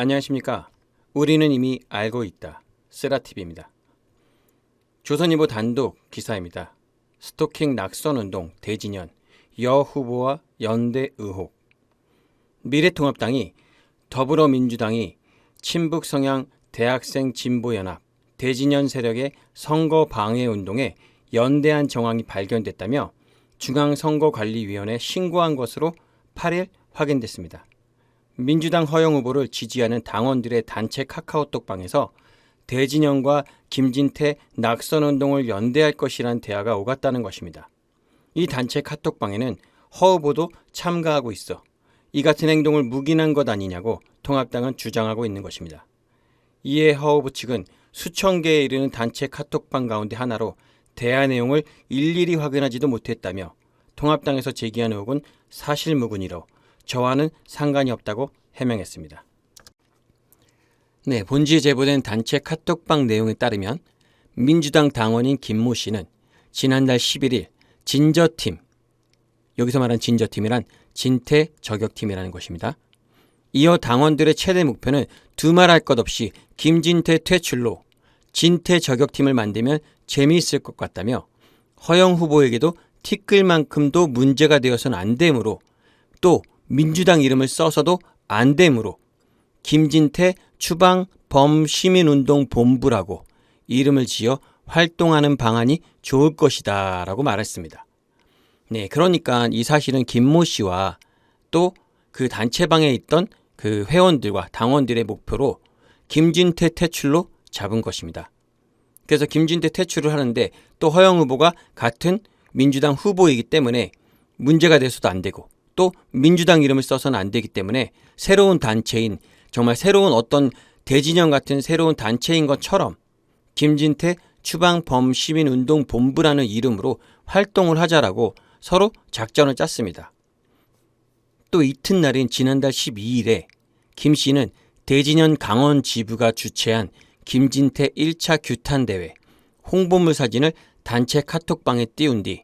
안녕하십니까. 우리는 이미 알고 있다. 쓰라TV입니다. 조선일보 단독 기사입니다. 스토킹 낙선운동 대진현, 여 후보와 연대 의혹. 미래통합당이 더불어민주당이 친북성향 대학생 진보연합, 대진현 세력의 선거 방해 운동에 연대한 정황이 발견됐다며 중앙선거관리위원회에 신고한 것으로 8일 확인됐습니다. 민주당 허영 후보를 지지하는 당원들의 단체 카카오톡방에서 대진현과 김진태 낙선운동을 연대할 것이라는 대화가 오갔다는 것입니다. 이 단체 카톡방에는 허 후보도 참가하고 있어 이 같은 행동을 묵인한 것 아니냐고 통합당은 주장하고 있는 것입니다. 이에 허 후보 측은 수천 개에 이르는 단체 카톡방 가운데 하나로 대화 내용을 일일이 확인하지도 못했다며 통합당에서 제기한 의혹은 사실무근이로 저와는 상관이 없다고 해명했습니다. 본지에 제보된 단체 카톡방 내용에 따르면 민주당 당원인 김모 씨는 지난달 11일 진저팀, 여기서 말한 진저팀이란 진퇴 저격팀이라는 것입니다. 이어 당원들의 최대 목표는 두말할 것 없이 김진태 퇴출로 진퇴 저격팀을 만들면 재미있을 것 같다며 허영 후보에게도 티끌만큼도 문제가 되어서는 안 되므로 또 민주당 이름을 써서도 안 되므로 김진태 추방범시민운동본부라고 이름을 지어 활동하는 방안이 좋을 것이다 라고 말했습니다. 그러니까 이 사실은 김모 씨와 또 그 단체방에 있던 그 회원들과 당원들의 목표로 김진태 퇴출로 잡은 것입니다. 그래서 김진태 퇴출을 하는데 또 허영 후보가 같은 민주당 후보이기 때문에 문제가 돼서도 안 되고 또 민주당 이름을 써서는 안 되기 때문에 새로운 단체인, 정말 새로운 어떤 대진현 같은 새로운 단체인 것처럼 김진태 추방범시민운동본부라는 이름으로 활동을 하자라고 서로 작전을 짰습니다. 또 이튿날인 지난달 12일에 김 씨는 대진현 강원 지부가 주최한 김진태 1차 규탄대회 홍보물 사진을 단체 카톡방에 띄운 뒤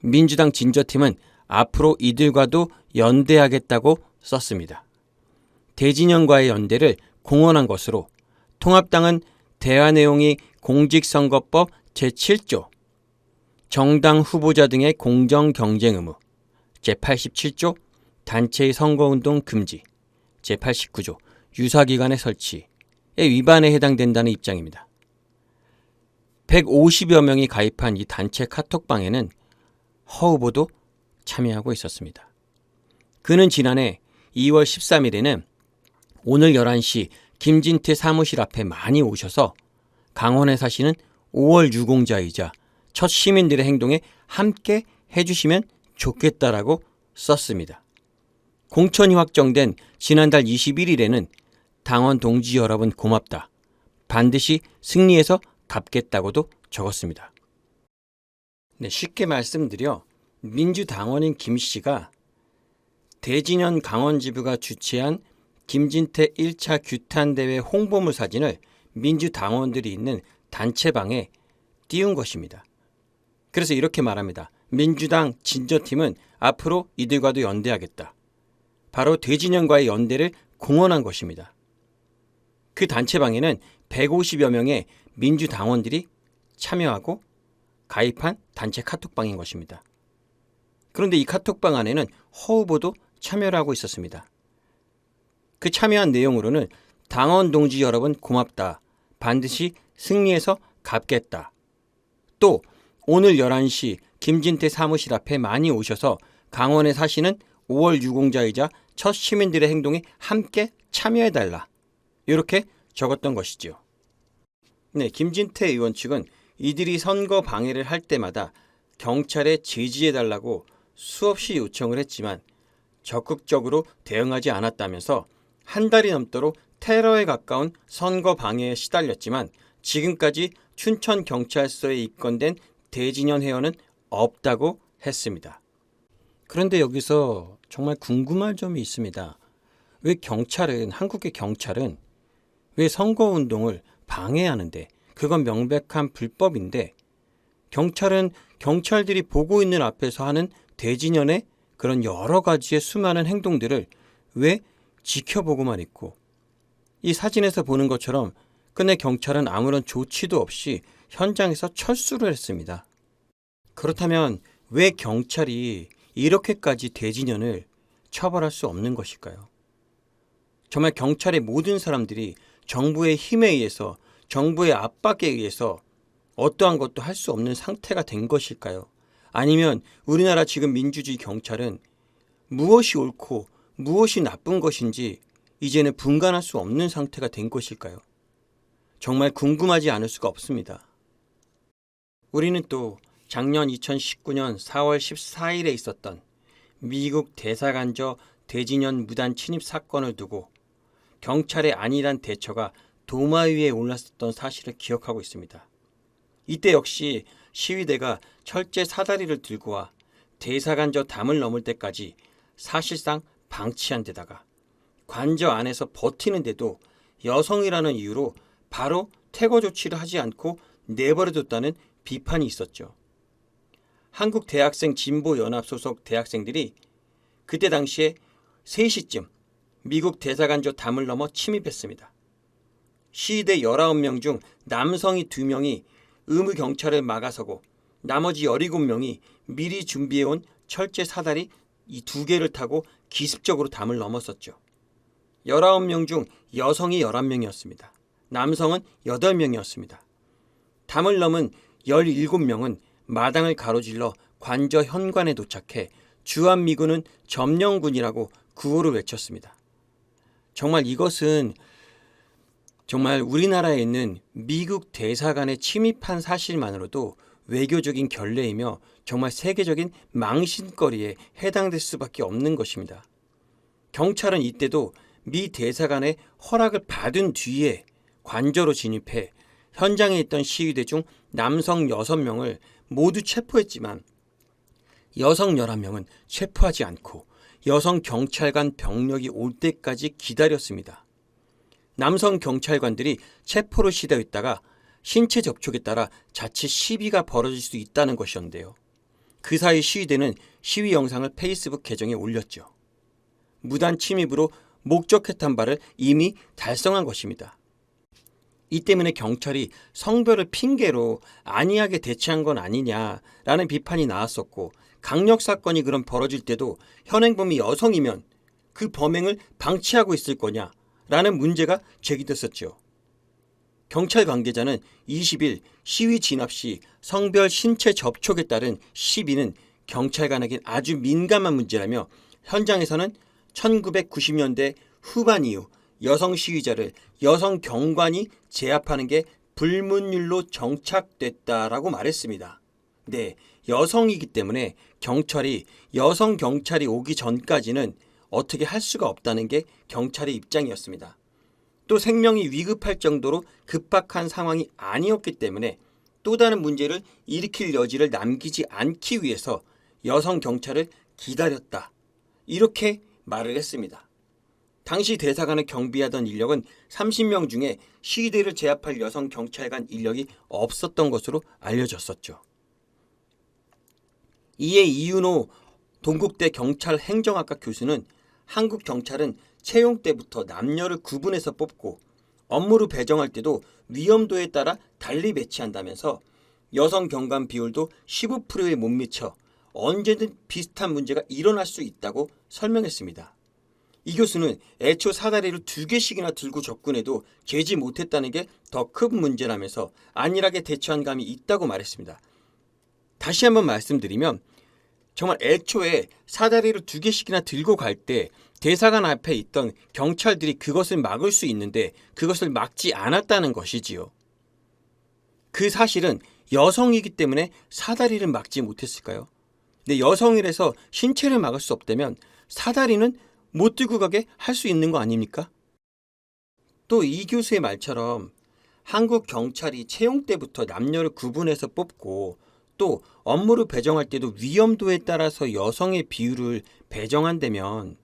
민주당 진저팀은 앞으로 이들과도 연대하겠다고 썼습니다. 대진현과의 연대를 공언한 것으로 통합당은 대화 내용이 공직선거법 제7조 정당 후보자 등의 공정 경쟁 의무, 제87조 단체의 선거운동 금지, 제89조 유사기관의 설치에 위반에 해당된다는 입장입니다. 150여 명이 가입한 이 단체 카톡방에는 허 후보도 참여하고 있었습니다. 그는 지난해 2월 13일에는 오늘 11시 김진태 사무실 앞에 많이 오셔서 강원에 사시는 5월 유공자이자 첫 시민들의 행동에 함께 해주시면 좋겠다라고 썼습니다. 공천이 확정된 지난달 21일에는 당원 동지 여러분 고맙다. 반드시 승리해서 갚겠다고도 적었습니다. 쉽게 말씀드려 민주당원인 김 씨가 대진현 강원지부가 주최한 김진태 1차 규탄대회 홍보물 사진을 민주당원들이 있는 단체방에 띄운 것입니다. 그래서 이렇게 말합니다. 민주당 진저팀은 앞으로 이들과도 연대하겠다. 바로 대진현과의 연대를 공언한 것입니다. 그 단체방에는 150여 명의 민주당원들이 참여하고 가입한 단체 카톡방인 것입니다. 그런데 이 카톡방 안에는 허 후보도 참여를 하고 있었습니다. 그 참여한 내용으로는 당원 동지 여러분 고맙다. 반드시 승리해서 갚겠다. 또 오늘 11시 김진태 사무실 앞에 많이 오셔서 강원에 사시는 5월 유공자이자 첫 시민들의 행동에 함께 참여해달라. 이렇게 적었던 것이죠. 김진태 의원 측은 이들이 선거 방해를 할 때마다 경찰에 제지해달라고 수없이 요청을 했지만 적극적으로 대응하지 않았다면서 한 달이 넘도록 테러에 가까운 선거 방해에 시달렸지만 지금까지 춘천경찰서에 입건된 대진현 회원은 없다고 했습니다. 그런데 여기서 정말 궁금한 점이 있습니다. 왜 한국의 경찰은 왜 선거운동을 방해하는데, 그건 명백한 불법인데 경찰은 경찰들이 보고 있는 앞에서 하는 대진현의 그런 여러 가지의 수많은 행동들을 왜 지켜보고만 있고 이 사진에서 보는 것처럼 끝내 경찰은 아무런 조치도 없이 현장에서 철수를 했습니다. 그렇다면 왜 경찰이 이렇게까지 대진현을 처벌할 수 없는 것일까요? 정말 경찰의 모든 사람들이 정부의 힘에 의해서, 정부의 압박에 의해서 어떠한 것도 할 수 없는 상태가 된 것일까요? 아니면 우리나라 지금 민주주의 경찰은 무엇이 옳고 무엇이 나쁜 것인지 이제는 분간할 수 없는 상태가 된 것일까요? 정말 궁금하지 않을 수가 없습니다. 우리는 또 작년 2019년 4월 14일에 있었던 미국 대사관저 대진현 무단 침입 사건을 두고 경찰의 안일한 대처가 도마 위에 올랐었던 사실을 기억하고 있습니다. 이때 역시 시위대가 철제 사다리를 들고 와 대사관저 담을 넘을 때까지 사실상 방치한 데다가 관저 안에서 버티는데도 여성이라는 이유로 바로 퇴거 조치를 하지 않고 내버려뒀다는 비판이 있었죠. 한국 대학생 진보연합 소속 대학생들이 그때 당시에 3시쯤 미국 대사관저 담을 넘어 침입했습니다. 시위대 19명 중 남성이 2명이 의무 경찰을 막아서고 나머지 17명이 미리 준비해온 철제 사다리 이 2개를 타고 기습적으로 담을 넘었었죠. 19명 중 여성이 11명이었습니다. 남성은 8명이었습니다. 담을 넘은 17명은 마당을 가로질러 관저 현관에 도착해 주한미군은 점령군이라고 구호를 외쳤습니다. 정말 이것은 정말 우리나라에 있는 미국 대사관에 침입한 사실만으로도 외교적인 결례이며 정말 세계적인 망신거리에 해당될 수밖에 없는 것입니다. 경찰은 이때도 미 대사관의 허락을 받은 뒤에 관저로 진입해 현장에 있던 시위대 중 남성 6명을 모두 체포했지만 여성 11명은 체포하지 않고 여성 경찰관 병력이 올 때까지 기다렸습니다. 남성 경찰관들이 체포를 시도했다가 신체 접촉에 따라 자칫 시비가 벌어질 수 있다는 것이었는데요. 그 사이 시위대는 시위 영상을 페이스북 계정에 올렸죠. 무단 침입으로 목적했던 바를 이미 달성한 것입니다. 이 때문에 경찰이 성별을 핑계로 안이하게 대처한 건 아니냐라는 비판이 나왔었고, 강력 사건이 그럼 벌어질 때도 현행범이 여성이면 그 범행을 방치하고 있을 거냐라는 문제가 제기됐었죠. 경찰 관계자는 20일 시위 진압 시 성별 신체 접촉에 따른 시비는 경찰관에겐 아주 민감한 문제라며 현장에서는 1990년대 후반 이후 여성 시위자를 여성 경관이 제압하는 게 불문율로 정착됐다라고 말했습니다. 네, 여성이기 때문에 여성 경찰이 오기 전까지는 어떻게 할 수가 없다는 게 경찰의 입장이었습니다. 또 생명이 위급할 정도로 급박한 상황이 아니었기 때문에 또 다른 문제를 일으킬 여지를 남기지 않기 위해서 여성 경찰을 기다렸다. 이렇게 말을 했습니다. 당시 대사관을 경비하던 인력은 30명 중에 시위대를 제압할 여성 경찰관 인력이 없었던 것으로 알려졌었죠. 이에 이윤호 동국대 경찰 행정학과 교수는 한국 경찰은 채용 때부터 남녀를 구분해서 뽑고 업무를 배정할 때도 위험도에 따라 달리 배치한다면서 여성 경관 비율도 15%에 못 미쳐 언제든 비슷한 문제가 일어날 수 있다고 설명했습니다. 이 교수는 애초 사다리를 2개씩이나 들고 접근해도 재지 못했다는 게 더 큰 문제라면서 안일하게 대처한 감이 있다고 말했습니다. 다시 한번 말씀드리면 정말 애초에 사다리를 2개씩이나 들고 갈 때 대사관 앞에 있던 경찰들이 그것을 막을 수 있는데 그것을 막지 않았다는 것이지요. 그 사실은 여성이기 때문에 사다리를 막지 못했을까요? 근데 여성이라서 신체를 막을 수 없다면 사다리는 못 들고 가게 할 수 있는 거 아닙니까? 또 이 교수의 말처럼 한국 경찰이 채용 때부터 남녀를 구분해서 뽑고 또 업무를 배정할 때도 위험도에 따라서 여성의 비율을 배정한다면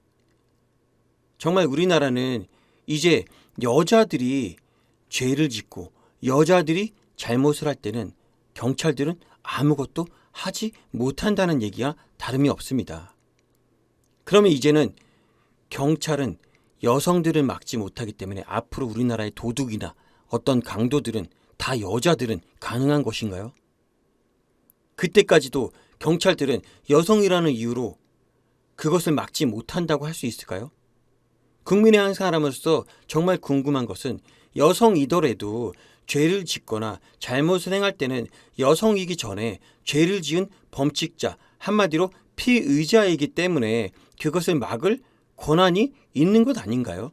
정말 우리나라는 이제 여자들이 죄를 짓고 여자들이 잘못을 할 때는 경찰들은 아무것도 하지 못한다는 얘기와 다름이 없습니다. 그러면 이제는 경찰은 여성들을 막지 못하기 때문에 앞으로 우리나라의 도둑이나 어떤 강도들은 다 여자들은 가능한 것인가요? 그때까지도 경찰들은 여성이라는 이유로 그것을 막지 못한다고 할 수 있을까요? 국민의 한 사람으로서 정말 궁금한 것은 여성이더라도 죄를 짓거나 잘못을 행할 때는 여성이기 전에 죄를 지은 범칙자, 한마디로 피의자이기 때문에 그것을 막을 권한이 있는 것 아닌가요?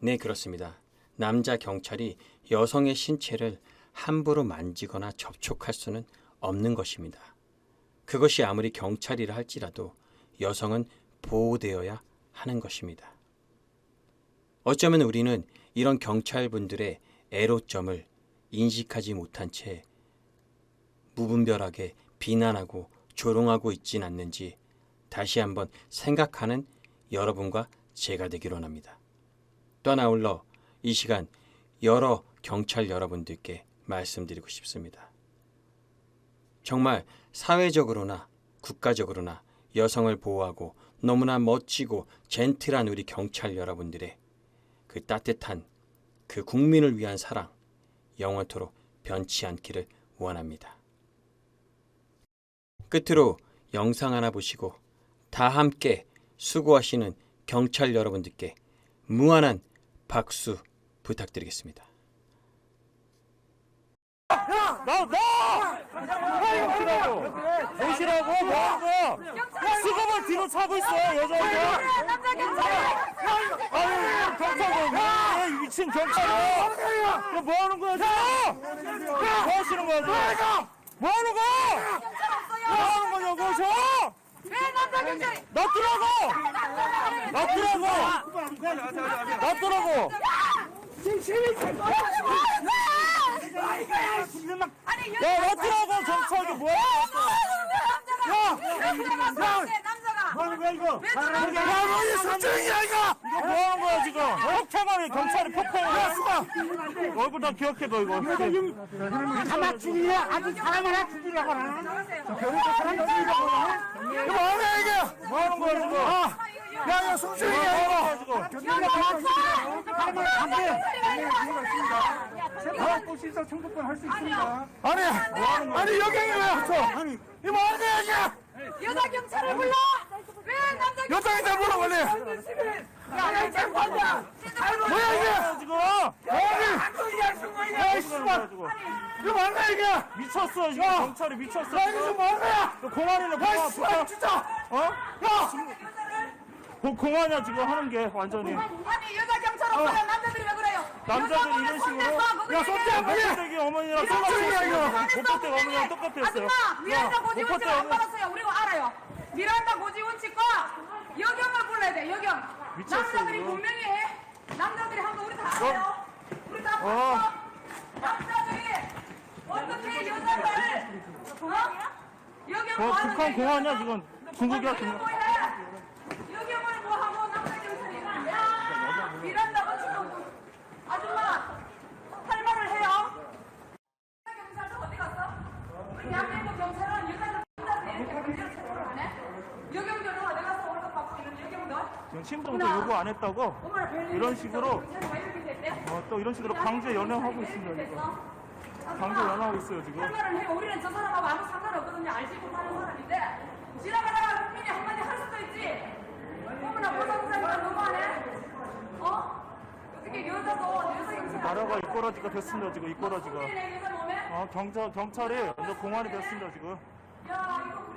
네, 그렇습니다. 남자 경찰이 여성의 신체를 함부로 만지거나 접촉할 수는 없는 것입니다. 그것이 아무리 경찰이라 할지라도 여성은 보호되어야 하는 것입니다. 어쩌면 우리는 이런 경찰분들의 애로점을 인식하지 못한 채 무분별하게 비난하고 조롱하고 있진 않는지 다시 한번 생각하는 여러분과 제가 되기를 원합니다. 또한 아울러 이 시간 여러 경찰 여러분들께 말씀드리고 싶습니다. 정말 사회적으로나 국가적으로나 여성을 보호하고 너무나 멋지고 젠틀한 우리 경찰 여러분들의 그 따뜻한 그 국민을 위한 사랑 영원토록 변치 않기를 원합니다. 끝으로 영상 하나 보시고 다 함께 수고하시는 경찰 여러분들께 무한한 박수 부탁드리겠습니다. 보시라고 뭐하고 수갑을 뒤로 차고 있어 여자애들. 남자 경찰! 아유 경찰관 미친 경찰이야. 이거 뭐하는 거야 지금? 뭐 하시는 거야 지금? 뭐하는 거야? 경찰 없어요! 뭐하는 거냐고 저? 왜 남자 경찰이? 놔두라고! 놔두라고! 아니 야 놔두라고 경찰이 뭐야? 남자가 뭐하는 거야 이거? 왜 저러는 거야? 야 너희 설정이야 이거 뭐하는 거야 지금? 폭행하는 경찰이 폭행해. 얼굴 다 기억해 너 이거. 하나 죽이냐? 아주 사람 하나 죽이려고 하나? 이거 뭐하냐 이게? 뭐하는 거야 지금? 야야 송수이야 이거. 시설 청구권 할 수 있습니다. 아니 여경이 왜 붙여? 아니 이거 뭐하는 거야 이게? 여자 경찰을 불러! 왜 남자 여자애들 물어 빨리. 야, 재판이야! 뭐야 이게 지금? 야 씨발 이거 뭐야 이게? 미쳤어 지금 경찰이 미쳤어. 야 이거 지금 뭐야? 공안이네 공안. 씨발 진짜. 어? 야 공안이야 지금 하는 게 완전히. 아니 여자 경찰 없어요. 남자들이 왜 그래요? 남자들 이런 식으로. 야 손대기 어머니랑 똑같았어 이거. 목포대 어머니랑 똑같았어요. 아줌마 미란다 고지 목포대 원칙을 안 어머니. 받았어요. 우리가 알아요. 미란다 고지 원칙과 여경을 불러야 돼. 여경. 미쳤어, 남자들이 이거. 분명히 해. 남자들이 한 거 우리 다 알아요. 우리 다 어. 봤어. 남자들이 어떻게 여자를 여경 뭐 하는데? 북한 공안이야 지금. 중국이야 중국. 여경을 뭐 하고 남자 경찰이 야 미란다 원칙하고 아줌마 할 말을 해요. 경찰도 어디 갔어? 우리 대한민국 경찰은 남자들이 이렇게 문제를 체포를 안 해? 여경들은 어디 가서 월급 받고 이런 여경들? 지금 심정도 요구 안 했다고. 엄마를 별일 이런 있어. 식으로 경찰이 왜 이렇게 됐대? 또 이런 식으로 강제 연행하고 있습니다 지금. 강제 연행하고 있어요 할 지금. 말을 해요. 우리는 저 사람하고 아무 상관없거든요. 알지 못하는 사람인데 지나가다가 국민이 한마디 할 수도 있지. 어머나 보상사니까 너무하네. 어떻게 여자 경찰이 나라가 이꼬라지가 됐습니다 지금 이꼬라지가. 국민의 여자 몸에 경찰이 완전 공안이 됐습니다 지금. 야 이거